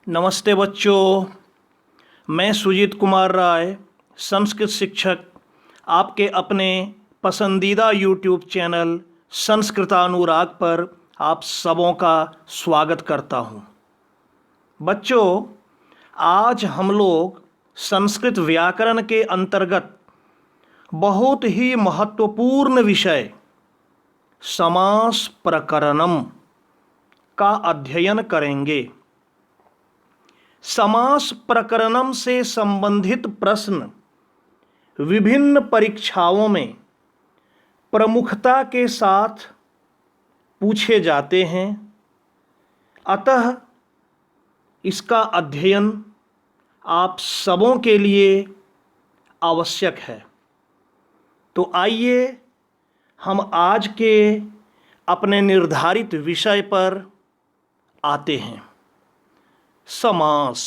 नमस्ते बच्चों, मैं सुजीत कुमार राय, संस्कृत शिक्षक, आपके अपने पसंदीदा यूट्यूब चैनल संस्कृतानुराग पर आप सबों का स्वागत करता हूँ। बच्चों, आज हम लोग संस्कृत व्याकरण के अंतर्गत बहुत ही महत्वपूर्ण विषय समास प्रकरणम का अध्ययन करेंगे। समास प्रकरणम से संबंधित प्रश्न विभिन्न परीक्षाओं में प्रमुखता के साथ पूछे जाते हैं, अतः इसका अध्ययन आप सबों के लिए आवश्यक है। तो आइए हम आज के अपने निर्धारित विषय पर आते हैं। समास।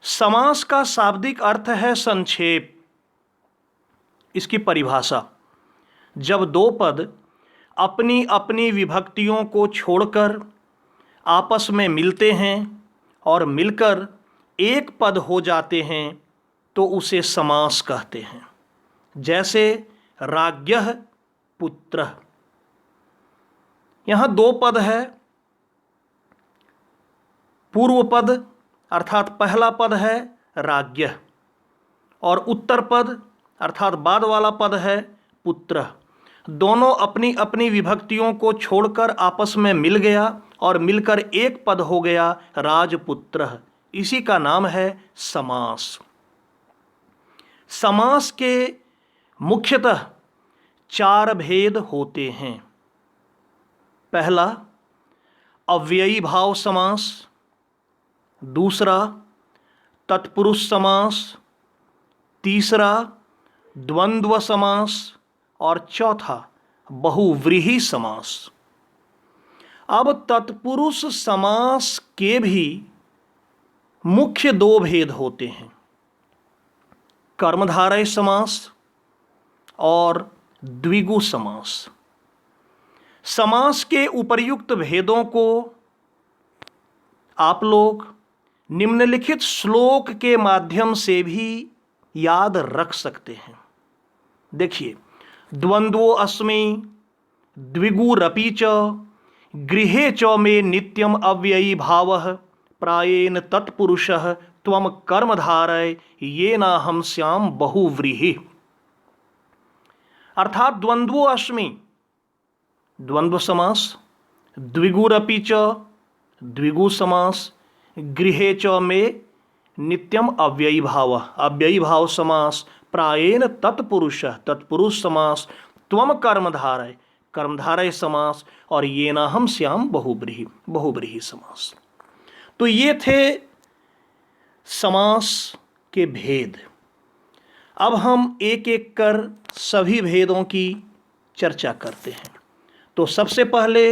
समास का शाब्दिक अर्थ है संक्षेप। इसकी परिभाषा: जब दो पद अपनी अपनी विभक्तियों को छोड़कर आपस में मिलते हैं और मिलकर एक पद हो जाते हैं तो उसे समास कहते हैं। जैसे राज्ञः पुत्रः। यहाँ दो पद है। पूर्व पद अर्थात पहला पद है राज्ञः और उत्तर पद अर्थात बाद वाला पद है पुत्रः। दोनों अपनी अपनी विभक्तियों को छोड़कर आपस में मिल गया और मिलकर एक पद हो गया राजपुत्रः। इसी का नाम है समास। समास के मुख्यतः चार भेद होते हैं। पहला अव्ययी भाव समास, दूसरा तत्पुरुष समास, तीसरा द्वंद्व समास और चौथा बहुव्रीहि समास। अब तत्पुरुष समास के भी मुख्य दो भेद होते हैं: कर्मधारय समास और द्विगु समास। समास के उपर्युक्त भेदों को आप लोग निम्नलिखित श्लोक के माध्यम से भी याद रख सकते हैं। देखिए, द्वंद्वो अस्मि द्विगुरपि च गृहे च मे नित्यम अव्ययी भावः प्रायेण तत्पुरुषः त्वं कर्मधारय येनाहं स्याम बहुव्रीहि। अर्थात द्वंद्वो अस्मि द्वंद्व समास, द्विगुरपि च द्विगु समास, गृहे च मे नित्यम अव्ययी भाव अव्ययी भाव समास, प्रायेण तत्पुरुषः तत्पुरुष समास, त्वम कर्मधारय कर्मधारय समास और येनाहं स्याम बहुव्रीहि समास। तो ये थे समास के भेद। अब हम एक एक कर सभी भेदों की चर्चा करते हैं। तो सबसे पहले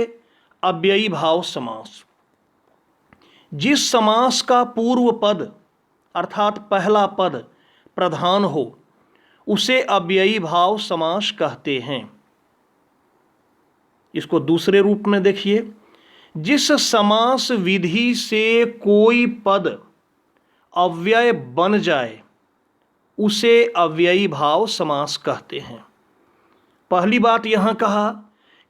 अव्ययी भाव समास। जिस समास का पूर्व पद अर्थात पहला पद प्रधान हो उसे अव्ययी भाव समास कहते हैं। इसको दूसरे रूप में देखिए, जिस समास विधि से कोई पद अव्यय बन जाए उसे अव्ययी भाव समास कहते हैं। पहली बात यहां कहा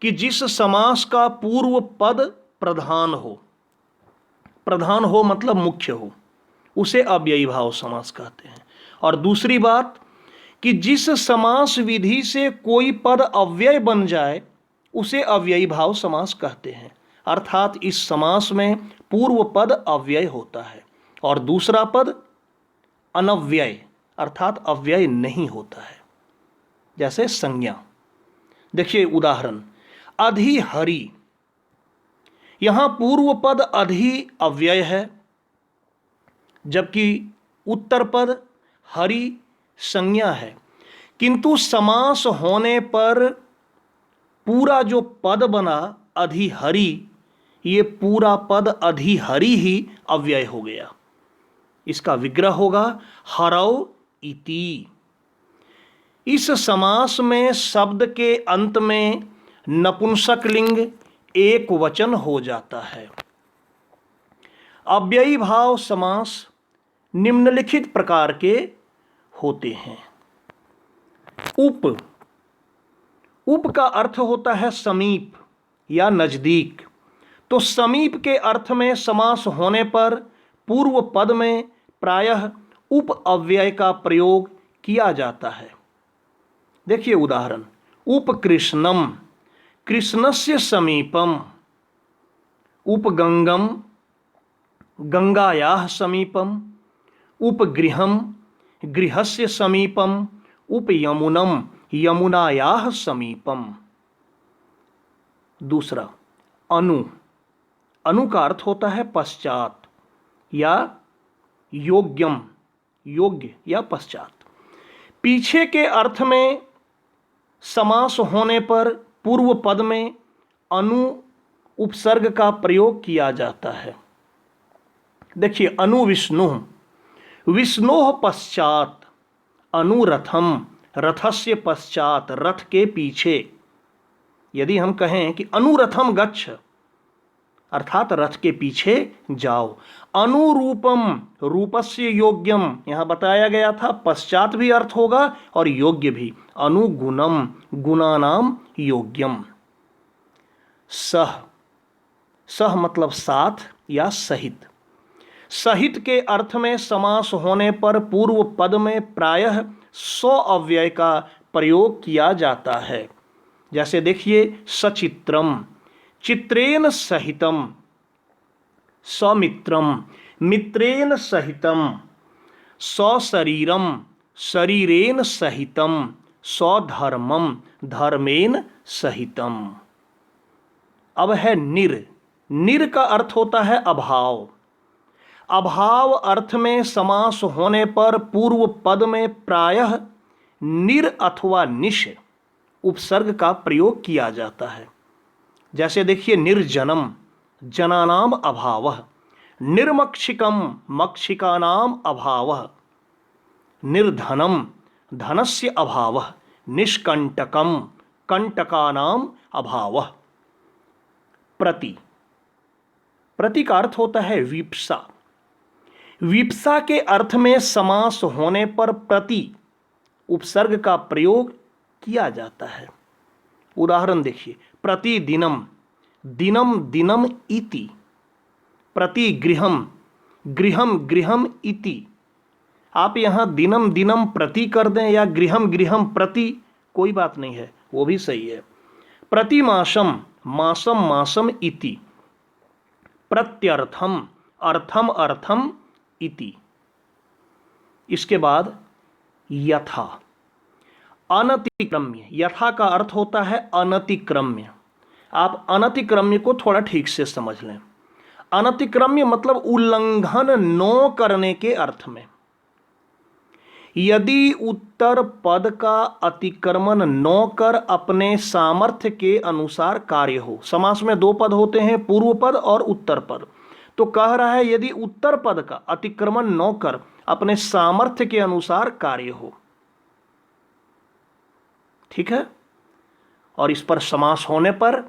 कि जिस समास का पूर्व पद प्रधान हो, प्रधान हो मतलब मुख्य हो, उसे अव्ययी भाव समास कहते हैं। और दूसरी बात कि जिस समास विधि से कोई पद अव्यय बन जाए उसे अव्ययी भाव समास कहते हैं। अर्थात इस समास में पूर्व पद अव्यय होता है और दूसरा पद अनव्यय अर्थात अव्यय नहीं होता है। जैसे संज्ञा। देखिए उदाहरण, अधिहरि। यहां पूर्व पद अधि अव्यय है जबकि उत्तर पद हरि संज्ञा है, किंतु समास होने पर पूरा जो पद बना अधिहरि, ये पूरा पद अधिहरि ही अव्यय हो गया। इसका विग्रह होगा हरौ इति। इस समास में शब्द के अंत में नपुंसक लिंग एक वचन हो जाता है। अव्ययी भाव समास निम्नलिखित प्रकार के होते हैं। उप, उप का अर्थ होता है समीप या नजदीक। तो समीप के अर्थ में समास होने पर पूर्व पद में प्रायः उप अव्यय का प्रयोग किया जाता है। देखिए उदाहरण, उपकृष्णम कृष्णस्य समीपम, उपगंगम गंगायाः समीपम, उपगृहम गृहस्य समीपम, उपयमुनम यमुनायाः समीपम। दूसरा, अनु, अनु का अर्थ होता है पश्चात या योग्यम, योग्य या पश्चात। पीछे के अर्थ में समास होने पर पूर्व पद में अनु उपसर्ग का प्रयोग किया जाता है। देखिए, अनु विष्णु, विष्णोः पश्चात, अनुरथम रथस्य पश्चात, रथ के पीछे। यदि हम कहें कि अनुरथम गच्छ अर्थात रथ के पीछे जाओ। अनुरूपम रूपस्य योग्यम, यहां बताया गया था पश्चात भी अर्थ होगा और योग्य भी। अनुगुणम गुणानाम योग्यम। सह, सह मतलब साथ या सहित। सहित के अर्थ में समास होने पर पूर्व पद में प्रायः स्व अव्यय का प्रयोग किया जाता है। जैसे देखिए, सचित्रम चित्रेण सहितम, समित्रम मित्रेण सहितम, सशरीरम शरीरेण सहितम, सधर्मम धर्मेण सहितम। अब है निर, निर का अर्थ होता है अभाव। अभाव अर्थ में समास होने पर पूर्व पद में प्रायः निर अथवा निश उपसर्ग का प्रयोग किया जाता है। जैसे देखिए, निर्जनम जनानाम अभावः, निर्मक्षिकम मक्षिकानाम अभावः, निर्धनम धनस्य अभावः, निष्कंटकम कंटकानाम अभावः। प्रति, प्रति का अर्थ होता है विप्सा। विप्सा के अर्थ में समास होने पर प्रति उपसर्ग का प्रयोग किया जाता है। उदाहरण देखिए, प्रतिदिनम दिनम दिनम इति, प्रतिगृहम गृहम गृहम इति। आप यहाँ दिनम दिनम प्रति कर दें या गृहम गृहम प्रति, कोई बात नहीं है, वो भी सही है। प्रतिमासम मासम मासम इति, प्रत्यर्थम अर्थम अर्थम इति। इसके बाद यथा, अनतिक्रम्य। यथा का अर्थ होता है अनतिक्रम्य। आप अनतिक्रम्य को थोड़ा ठीक से समझ लें। अनतिक्रम्य मतलब उल्लंघन न करने के अर्थ में। यदि उत्तर पद का अतिक्रमण न कर अपने सामर्थ्य के अनुसार कार्य हो। समास में दो पद होते हैं, पूर्व पद और उत्तर पद। तो कह रहा है यदि उत्तर पद का अतिक्रमण न कर अपने सामर्थ्य के अनुसार कार्य हो। ठीक है, और इस पर समास होने पर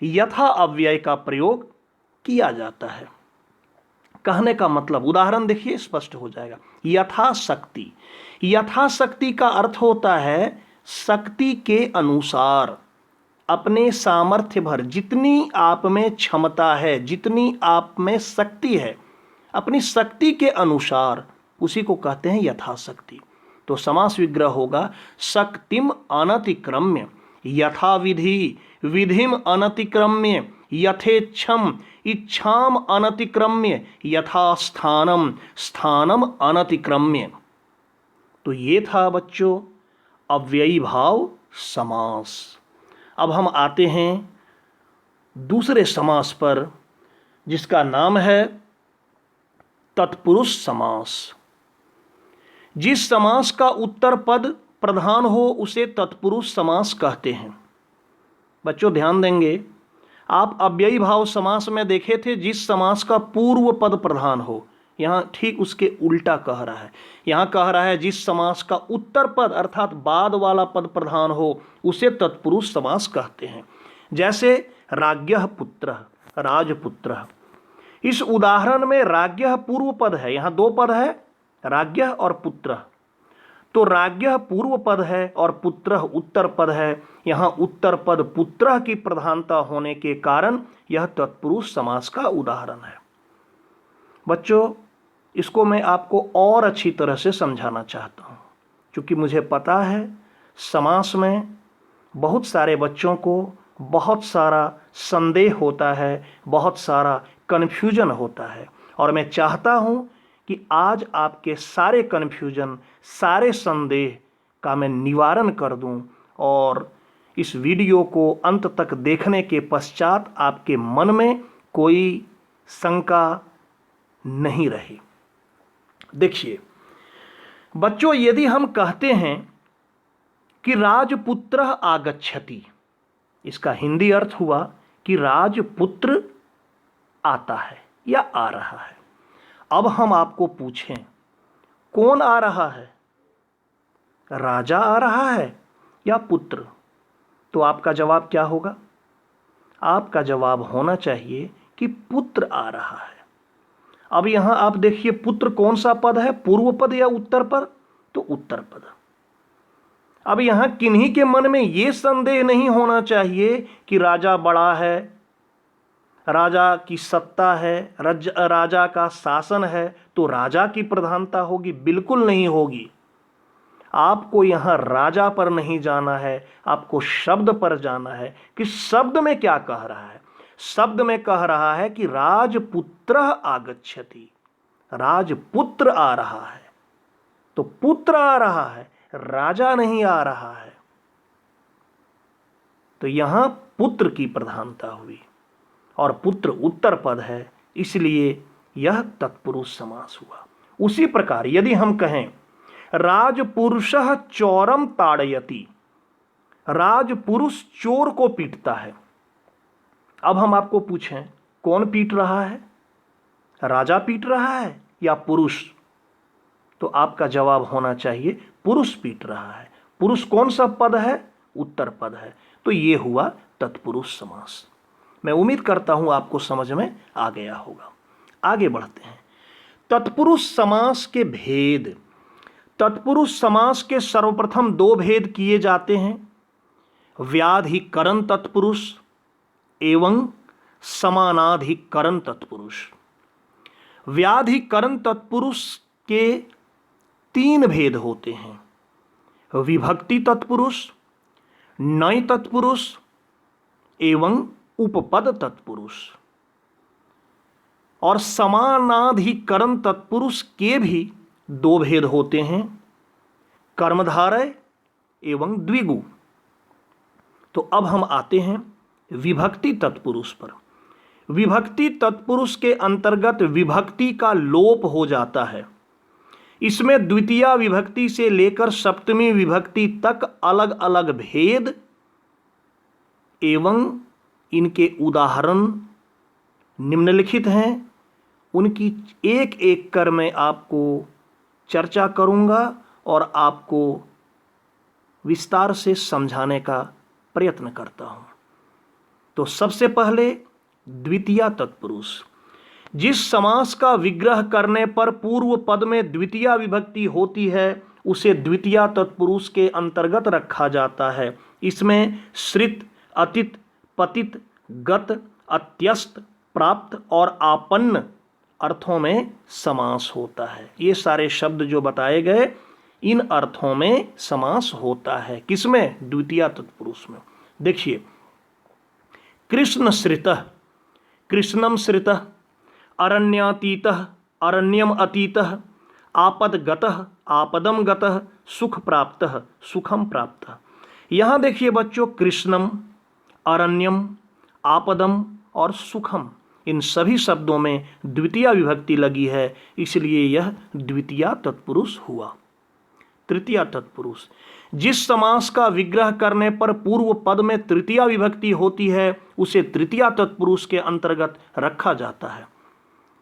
यथा अव्यय का प्रयोग किया जाता है। कहने का मतलब, उदाहरण देखिए स्पष्ट हो जाएगा। यथाशक्ति, यथाशक्ति का अर्थ होता है शक्ति के अनुसार, अपने सामर्थ्य भर, जितनी आप में क्षमता है, जितनी आप में शक्ति है, अपनी शक्ति के अनुसार, उसी को कहते हैं यथाशक्ति। तो समास विग्रह होगा शक्तिम अनतिक्रम्य, यथा विधि विधिम अनतिक्रम्य, यथेच्छम इच्छाम अनतिक्रम्य, यथा स्थानम स्थानम अनतिक्रम्य। तो ये था बच्चों अव्ययी भाव समास। अब हम आते हैं दूसरे समास पर, जिसका नाम है तत्पुरुष समास। जिस समास का उत्तर पद प्रधान हो उसे तत्पुरुष समास कहते हैं। बच्चों ध्यान देंगे, आप अव्ययी भाव समास में देखे थे जिस समास का पूर्व पद प्रधान हो, यहाँ ठीक उसके उल्टा कह रहा है। यहाँ कह रहा है जिस समास का उत्तर पद अर्थात बाद वाला पद प्रधान हो उसे तत्पुरुष समास कहते हैं। जैसे राज्ञः पुत्रः, राजपुत्रः, इस उदाहरण में राज्ञः पूर्व पद है, यहां दो पद है, राज्ञः और पुत्रः। तो राज्ञः पूर्व पद है और पुत्रः उत्तर पद है। यहां उत्तर पद पुत्रः की प्रधानता होने के कारण यह तत्पुरुष समास का उदाहरण है। बच्चों, इसको मैं आपको और अच्छी तरह से समझाना चाहता हूं, क्योंकि मुझे पता है समास में बहुत सारे बच्चों को बहुत सारा संदेह होता है, बहुत सारा कन्फ्यूजन होता है, और मैं चाहता हूं कि आज आपके सारे कन्फ्यूजन, सारे संदेह का मैं निवारण कर दूं, और इस वीडियो को अंत तक देखने के पश्चात आपके मन में कोई शंका नहीं रही। देखिए बच्चों, यदि हम कहते हैं कि राजपुत्र आगच्छति, इसका हिंदी अर्थ हुआ कि राजपुत्र आता है या आ रहा है। अब हम आपको पूछें, कौन आ रहा है, राजा आ रहा है या पुत्र? तो आपका जवाब क्या होगा? आपका जवाब होना चाहिए कि पुत्र आ रहा है। अब यहां आप देखिए, पुत्र कौन सा पद है, पूर्व पद या उत्तर पद? तो उत्तर पद। अब यहां किन्हीं के मन में यह संदेह नहीं होना चाहिए कि राजा बड़ा है, राजा की सत्ता है, राजा का शासन है, तो राजा की प्रधानता होगी। बिल्कुल नहीं होगी। आपको यहां राजा पर नहीं जाना है, आपको शब्द पर जाना है कि शब्द में क्या कह रहा है। शब्द में कह रहा है कि राजपुत्र आगच्छति, राजपुत्र आ रहा है। तो पुत्र आ रहा है, राजा नहीं आ रहा है। तो यहां पुत्र की प्रधानता हुई, और पुत्र उत्तर पद है, इसलिए यह तत्पुरुष समास हुआ। उसी प्रकार यदि हम कहें राजपुरुषः चौरम ताड़यति, राजपुरुष चोर को पीटता है। अब हम आपको पूछें, कौन पीट रहा है, राजा पीट रहा है या पुरुष? तो आपका जवाब होना चाहिए पुरुष पीट रहा है। पुरुष कौन सा पद है? उत्तर पद है। तो ये हुआ तत्पुरुष समास। मैं उम्मीद करता हूं आपको समझ में आ गया होगा। आगे बढ़ते हैं। तत्पुरुष समास के भेद। तत्पुरुष समास के सर्वप्रथम दो भेद किए जाते हैं, व्याधिकरण तत्पुरुष एवं समानाधिकरण तत्पुरुष। व्याधिकरण तत्पुरुष के तीन भेद होते हैं, विभक्ति तत्पुरुष, नय तत्पुरुष एवं उपपद तत्पुरुष। और समानाधिकरण तत्पुरुष के भी दो भेद होते हैं, कर्मधारय एवं द्विगु। तो अब हम आते हैं विभक्ति तत्पुरुष पर। विभक्ति तत्पुरुष के अंतर्गत विभक्ति का लोप हो जाता है। इसमें द्वितीया विभक्ति से लेकर सप्तमी विभक्ति तक अलग अलग भेद एवं इनके उदाहरण निम्नलिखित हैं। उनकी एक एक कर मैं आपको चर्चा करूंगा और आपको विस्तार से समझाने का प्रयत्न करता हूं। तो सबसे पहले द्वितीया तत्पुरुष। जिस समास का विग्रह करने पर पूर्व पद में द्वितीया विभक्ति होती है उसे द्वितीया तत्पुरुष के अंतर्गत रखा जाता है। इसमें श्रित, अतित, पतित, गत, अत्यस्त, प्राप्त और आपन्न अर्थों में समास होता है। ये सारे शब्द जो बताए गए इन अर्थों में समास होता है। किसमें? द्वितीया तत्पुरुष में। देखिए, कृष्ण श्रितः, कृष्णम श्रितः, अरण्यातीतः, अरण्यम अतीतः, आपदगतः, आपदम गतः, सुख प्राप्तः, सुखम प्राप्तः। यहाँ देखिए बच्चों, कृष्णम, अरण्यम, आपदम और सुखम, इन सभी शब्दों में द्वितीया विभक्ति लगी है, इसलिए यह द्वितीया तत्पुरुष हुआ। तृतीया तत्पुरुष। जिस समास का विग्रह करने पर पूर्व पद में तृतीया विभक्ति होती है उसे तृतीया तत्पुरुष के अंतर्गत रखा जाता है।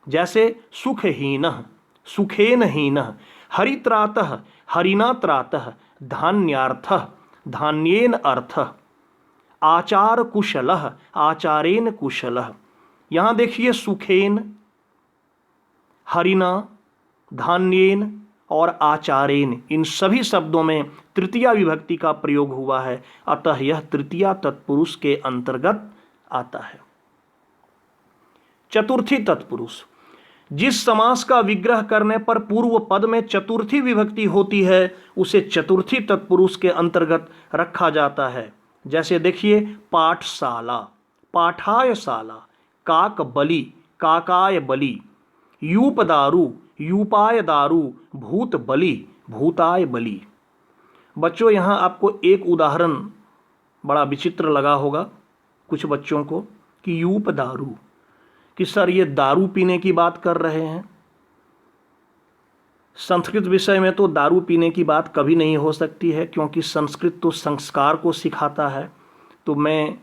जैसे सुखहीनः, सुखेनहीनः, हरित्रातः, हरिनात्रातः, धान्यार्थः, धान्येन अर्थः, आचार कुशलः, आचारेन कुशलः। यहाँ देखिए सुखेन, हरिना, धान्येन और आचारेन, इन सभी शब्दों में तृतीया विभक्ति का प्रयोग हुआ है, अतः यह तृतीया तत्पुरुष के अंतर्गत आता है। चतुर्थी तत्पुरुष, जिस समास का विग्रह करने पर पूर्व पद में चतुर्थी विभक्ति होती है उसे चतुर्थी तत्पुरुष के अंतर्गत रखा जाता है। जैसे देखिए, पाठशाला, पाठायशाला, काक बलि, काकाय बलि, यूपदारु, यूपाय दारु, भूत बलि, भूताय बलि। बच्चों, यहाँ आपको एक उदाहरण बड़ा विचित्र लगा होगा कुछ बच्चों को कि यूपदारु, कि सर ये दारू पीने की बात कर रहे हैं। संस्कृत विषय में तो दारू पीने की बात कभी नहीं हो सकती है, क्योंकि संस्कृत तो संस्कार को सिखाता है। तो मैं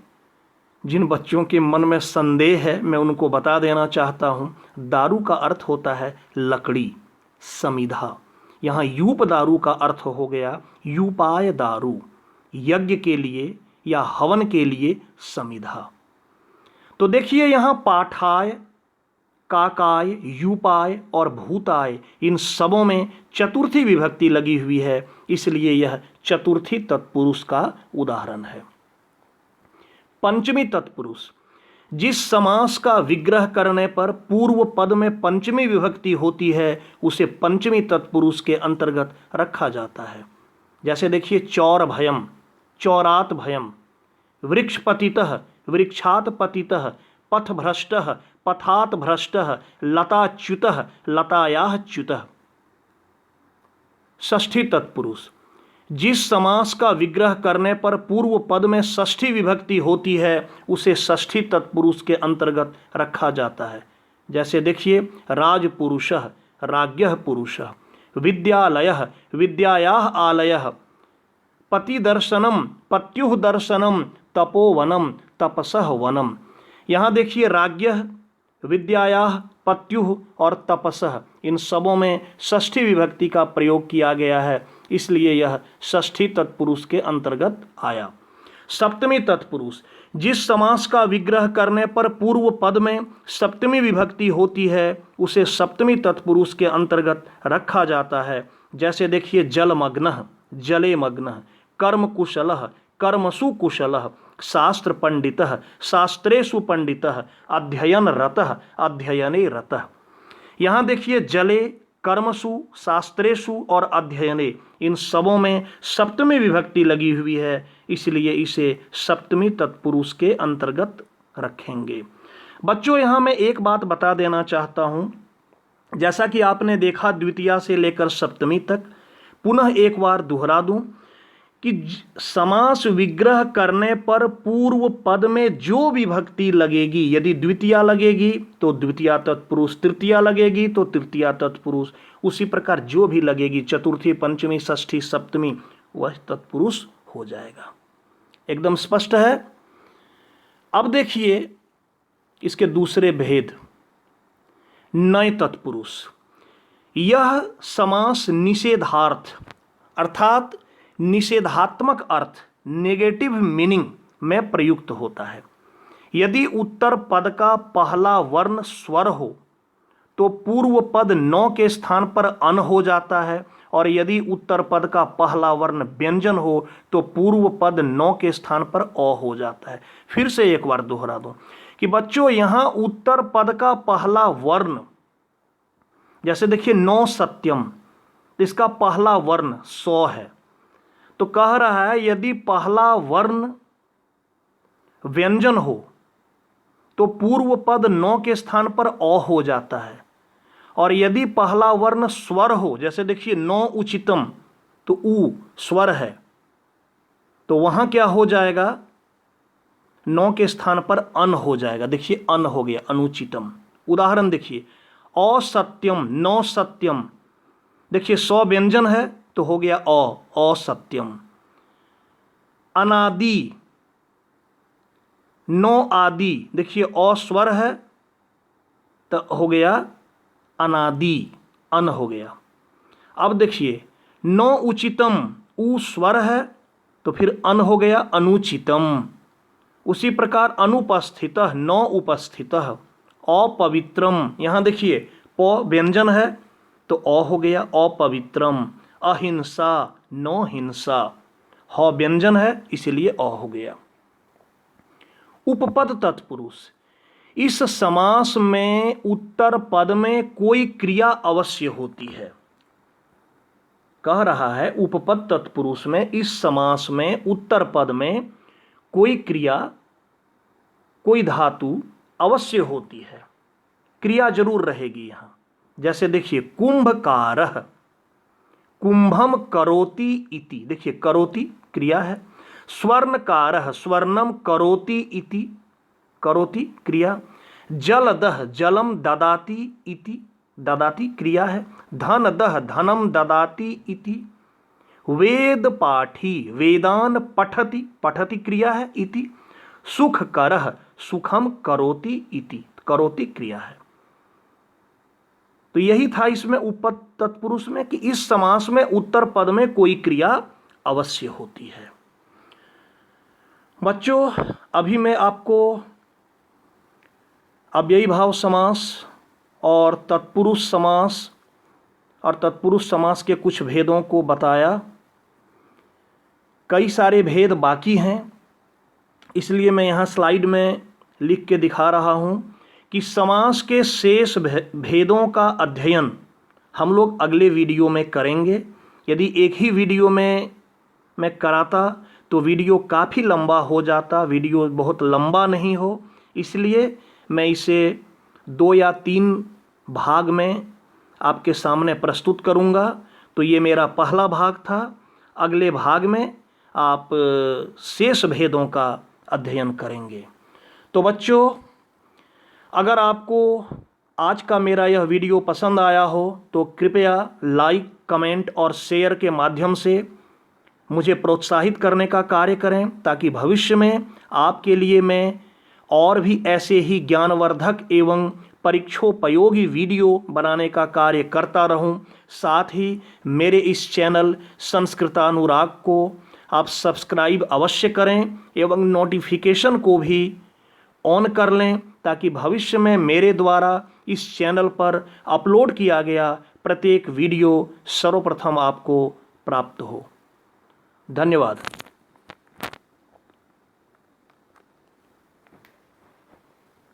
जिन बच्चों के मन में संदेह है मैं उनको बता देना चाहता हूँ, दारू का अर्थ होता है लकड़ी, समिधा। यहाँ यूप दारू का अर्थ हो गया यूपाय दारू, यज्ञ के लिए या हवन के लिए समिधा। तो देखिए यहाँ पाठाय, काकाय, यूपाय और भूताय, इन सबों में चतुर्थी विभक्ति लगी हुई है, इसलिए यह चतुर्थी तत्पुरुष का उदाहरण है। पंचमी तत्पुरुष, जिस समास का विग्रह करने पर पूर्व पद में पंचमी विभक्ति होती है उसे पंचमी तत्पुरुष के अंतर्गत रखा जाता है। जैसे देखिए, चौर भयम, चौरात भयम, वृक्ष पतितः, वृक्षात पतितः, पथ भ्रष्टः, पथात भ्रष्टः, लताच्युतः, लतायाः च्युतः। षष्ठी तत्पुरुष, जिस समास का विग्रह करने पर पूर्व पद में षष्ठी विभक्ति होती है उसे षष्ठी तत्पुरुष के अंतर्गत रखा जाता है। जैसे देखिए, राजपुरुषः, राज्ञः पुरुषः, विद्यालयः, विद्यायाः आलयः, पतिदर्शनम, पत्युः दर्शनम, तपोवनम, तपसः वनम। यहाँ देखिए, राज्ञः, विद्यायाः, पत्युः और तपसः, इन सबों में षष्ठी विभक्ति का प्रयोग किया गया है, इसलिए यह षष्ठी तत्पुरुष के अंतर्गत आया। सप्तमी तत्पुरुष, जिस समास का विग्रह करने पर पूर्व पद में सप्तमी विभक्ति होती है उसे सप्तमी तत्पुरुष के अंतर्गत रखा जाता है। जैसे देखिए, जलमग्नः, जले मग्नः, कर्म कुशलः, कर्मसु कुशलः, शास्त्र पंडितः, शास्त्रेषु पंडितः, अध्ययन रतः, अध्ययने रतः। यहाँ देखिए, जले, कर्मसु, शास्त्रेषु और अध्ययने, इन सबों में सप्तमी विभक्ति लगी हुई है, इसलिए इसे सप्तमी तत्पुरुष के अंतर्गत रखेंगे। बच्चों, यहाँ मैं एक बात बता देना चाहता हूँ, जैसा कि आपने देखा द्वितीया से लेकर सप्तमी तक, पुनः एक बार दोहरा दूं कि समास विग्रह करने पर पूर्व पद में जो विभक्ति लगेगी, यदि द्वितीया लगेगी तो द्वितीया तत्पुरुष, तृतीया लगेगी तो तृतीया तत्पुरुष, उसी प्रकार जो भी लगेगी चतुर्थी, पंचमी, षष्ठी, सप्तमी, वह तत्पुरुष हो जाएगा। एकदम स्पष्ट है। अब देखिए इसके दूसरे भेद। नय तत्पुरुष, यह समास निषेधार्थ अर्थात निषेधात्मक अर्थ, नेगेटिव मीनिंग में प्रयुक्त होता है। यदि उत्तर पद का पहला वर्ण स्वर हो तो पूर्व पद न के स्थान पर अन हो जाता है, और यदि उत्तर पद का पहला वर्ण व्यंजन हो तो पूर्व पद न के स्थान पर अ हो जाता है। फिर से एक बार दोहरा दूं कि बच्चों, यहां उत्तर पद का पहला वर्ण, जैसे देखिए, नौ सत्यम, इसका पहला वर्ण सौ है, तो कह रहा है यदि पहला वर्ण व्यंजन हो तो पूर्व पद नौ के स्थान पर अ हो जाता है, और यदि पहला वर्ण स्वर हो, जैसे देखिए नौ उचितम, तो उ स्वर है, तो वहां क्या हो जाएगा, नौ के स्थान पर अन हो जाएगा। देखिए अन हो गया, अनुचितम। उदाहरण देखिए, असत्यम, नौ सत्यम, देखिए सौ व्यंजन है तो हो गया असत्यम। अनादि, नो आदि, देखिए अ स्वर है तो हो गया अनादि, अन हो गया। अब देखिए, नो उचितम, उ स्वर है तो फिर अन हो गया अनुचितम। उसी प्रकार अनुपस्थितः, नो उपस्थितः। अपवित्रम, यहाँ देखिए प व्यंजन है तो अ हो गया अपवित्रम, अहिंसा, नो हिंसा। ह व्यंजन है इसलिए अ हो गया। उपपद तत्पुरुष, इस समास में उत्तर पद में कोई क्रिया अवश्य होती है। कह रहा है उपपद तत्पुरुष में इस समास में उत्तर पद में कोई क्रिया, कोई धातु अवश्य होती है, क्रिया जरूर रहेगी यहां। जैसे देखिए कुंभकारः, कुंभम करोति इति, देखिए करोति क्रिया है। स्वर्णकारः, स्वर्णम करोति इति, करोति क्रिया। जलदः, जलम ददाति इति, ददाति क्रिया है। धनदः, धनम ददाति इति। वेद पाठी, वेदान पठति, पठति क्रिया है इति। सुखकरः, सुखम करोति इति, करोति क्रिया है। तो यही था इसमें उपपद तत्पुरुष में कि इस समास में उत्तर पद में कोई क्रिया अवश्य होती है। बच्चों, अभी मैं आपको अव्ययी भाव समास और तत्पुरुष समास और तत्पुरुष समास के कुछ भेदों को बताया। कई सारे भेद बाकी हैं, इसलिए मैं यहाँ स्लाइड में लिख के दिखा रहा हूँ कि समास के शेष भेदों का अध्ययन हम लोग अगले वीडियो में करेंगे। यदि एक ही वीडियो में मैं कराता तो वीडियो काफ़ी लंबा हो जाता, वीडियो बहुत लंबा नहीं हो, इसलिए मैं इसे 2 या 3 भाग में आपके सामने प्रस्तुत करूंगा। तो ये मेरा पहला भाग था। अगले भाग में आप शेष भेदों का अध्ययन करेंगे। तो बच्चों, अगर आपको आज का मेरा यह वीडियो पसंद आया हो तो कृपया लाइक, कमेंट और शेयर के माध्यम से मुझे प्रोत्साहित करने का कार्य करें, ताकि भविष्य में आपके लिए मैं और भी ऐसे ही ज्ञानवर्धक एवं परीक्षोपयोगी वीडियो बनाने का कार्य करता रहूं। साथ ही मेरे इस चैनल संस्कृतानुराग को आप सब्सक्राइब अवश्य करें एवं नोटिफिकेशन को भी ऑन कर लें, ताकि भविष्य में मेरे द्वारा इस चैनल पर अपलोड किया गया प्रत्येक वीडियो सर्वप्रथम आपको प्राप्त हो। धन्यवाद।